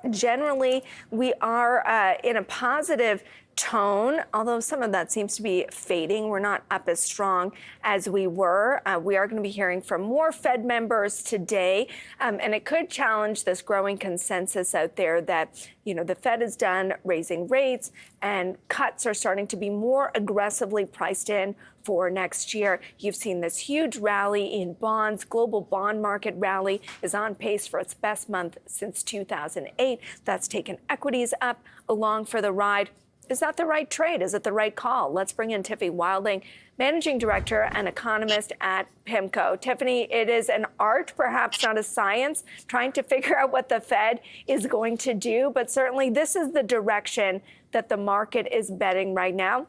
generally, we are in a positive tone, although some of that seems to be fading. We're not up as strong as we were. We are going to be hearing from more Fed members today, and it could challenge this growing consensus out there that, the Fed is done raising rates and cuts are starting to be more aggressively priced in for next year. You've seen this huge rally in bonds. Global bond market rally is on pace for its best month since 2008. That's taken equities up along for the ride. Is that the right trade? Is it the right call? Let's bring in Tiffany Wilding, Managing Director and Economist at PIMCO. Tiffany, it is an art, perhaps not a science, trying to figure out what the Fed is going to do. But certainly this is the direction that the market is betting right now.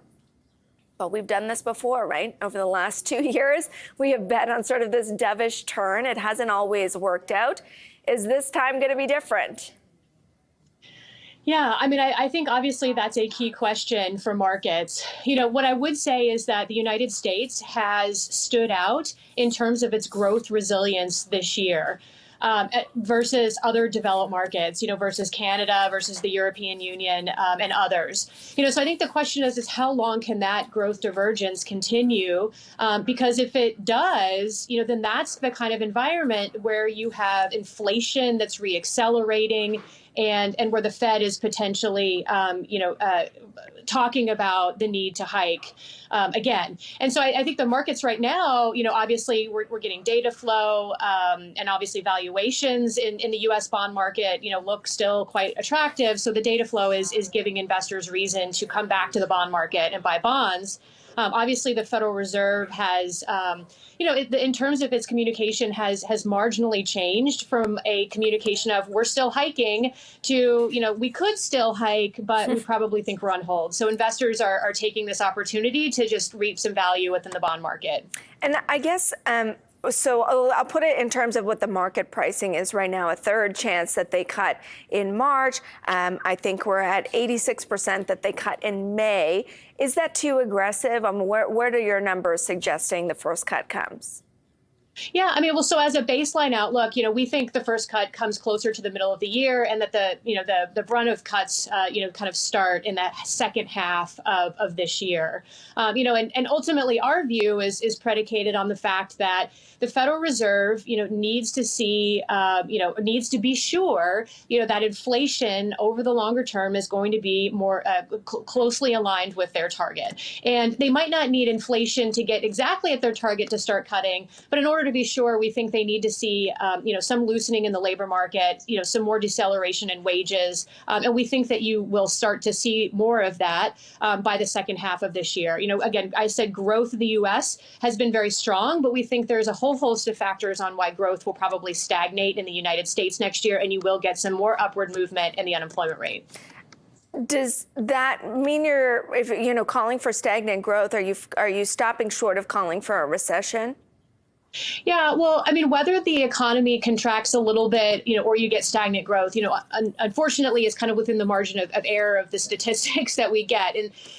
But we've done this before, right? Over the last 2 years, we have bet on sort of this dovish turn. It hasn't always worked out. Is this time going to be different? Yeah, I think obviously that's a key question for markets. What I would say is that the United States has stood out in terms of its growth resilience this year. Versus other developed markets, versus Canada, versus the European Union, and others. So I think the question is how long can that growth divergence continue? Because if it does, then that's the kind of environment where you have inflation that's reaccelerating, and where the Fed is potentially, talking about the need to hike again. And so I think the markets right now, obviously we're getting data flow, and obviously valuations in the U.S. bond market, look still quite attractive. So the data flow is giving investors reason to come back to the bond market and buy bonds. Obviously, the Federal Reserve has, in terms of its communication, has marginally changed from a communication of we're still hiking to, we could still hike, but we probably think we're on hold. So investors are taking this opportunity to just reap some value within the bond market. And I guess so I'll put it in terms of what the market pricing is right now, a third chance that they cut in March. I think we're at 86% that they cut in May. Is that too aggressive? Where are your numbers suggesting the first cut comes? Yeah, so as a baseline outlook, we think the first cut comes closer to the middle of the year, and that the brunt of cuts, kind of start in that second half of this year. And ultimately our view is predicated on the fact that the Federal Reserve, needs to see, needs to be sure, that inflation over the longer term is going to be more closely aligned with their target. And they might not need inflation to get exactly at their target to start cutting, but in order to be sure, we think they need to see, some loosening in the labor market, some more deceleration in wages. And we think that you will start to see more of that by the second half of this year. Again, I said growth in the U.S. has been very strong, but we think there's a whole host of factors on why growth will probably stagnate in the United States next year, and you will get some more upward movement in the unemployment rate. Does that mean you're calling for stagnant growth? Are you stopping short of calling for a recession? Yeah, well, whether the economy contracts a little bit, or you get stagnant growth, unfortunately is kind of within the margin of error of the statistics that we get.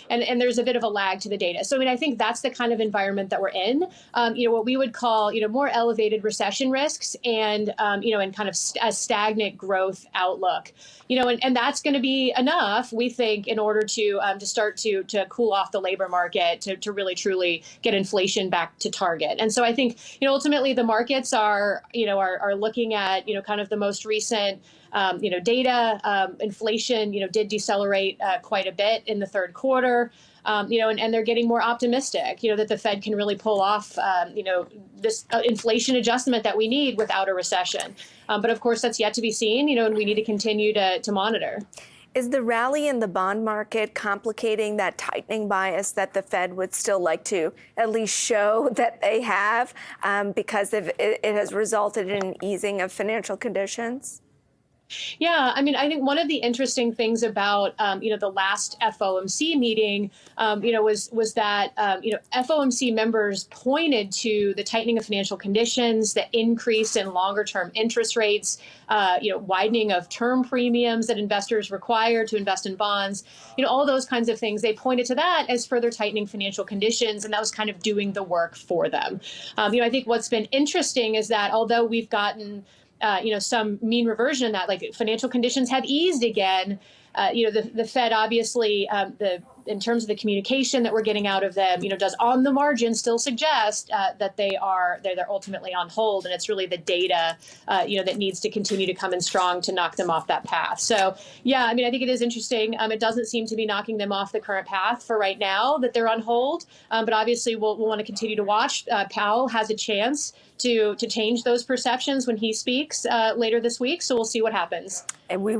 And there's a bit of a lag to the data. So, I think that's the kind of environment that we're in, what we would call, more elevated recession risks and, and kind of a stagnant growth outlook, and that's going to be enough, we think, in order to start to cool off the labor market, to really, truly get inflation back to target. And so I think, ultimately, the markets are looking at, kind of the most recent, data. Inflation, did decelerate quite a bit in the third quarter, and they're getting more optimistic, that the Fed can really pull off, this inflation adjustment that we need without a recession. But of course, that's yet to be seen, and we need to continue to monitor. Is the rally in the bond market complicating that tightening bias that the Fed would still like to at least show that they have, because it has resulted in an easing of financial conditions? Yeah, I think one of the interesting things about, the last FOMC meeting, was that, FOMC members pointed to the tightening of financial conditions, the increase in longer term interest rates, widening of term premiums that investors require to invest in bonds, all those kinds of things. They pointed to that as further tightening financial conditions, and that was kind of doing the work for them. I think what's been interesting is that although we've gotten some mean reversion in that, like financial conditions have eased again. The Fed obviously, in terms of the communication that we're getting out of them, does on the margin still suggest that they're ultimately on hold, and it's really the data, that needs to continue to come in strong to knock them off that path. So, yeah, I think it is interesting. It doesn't seem to be knocking them off the current path for right now that they're on hold, but obviously we'll want to continue to watch. Powell has a chance to change those perceptions when he speaks later this week, so we'll see what happens. And we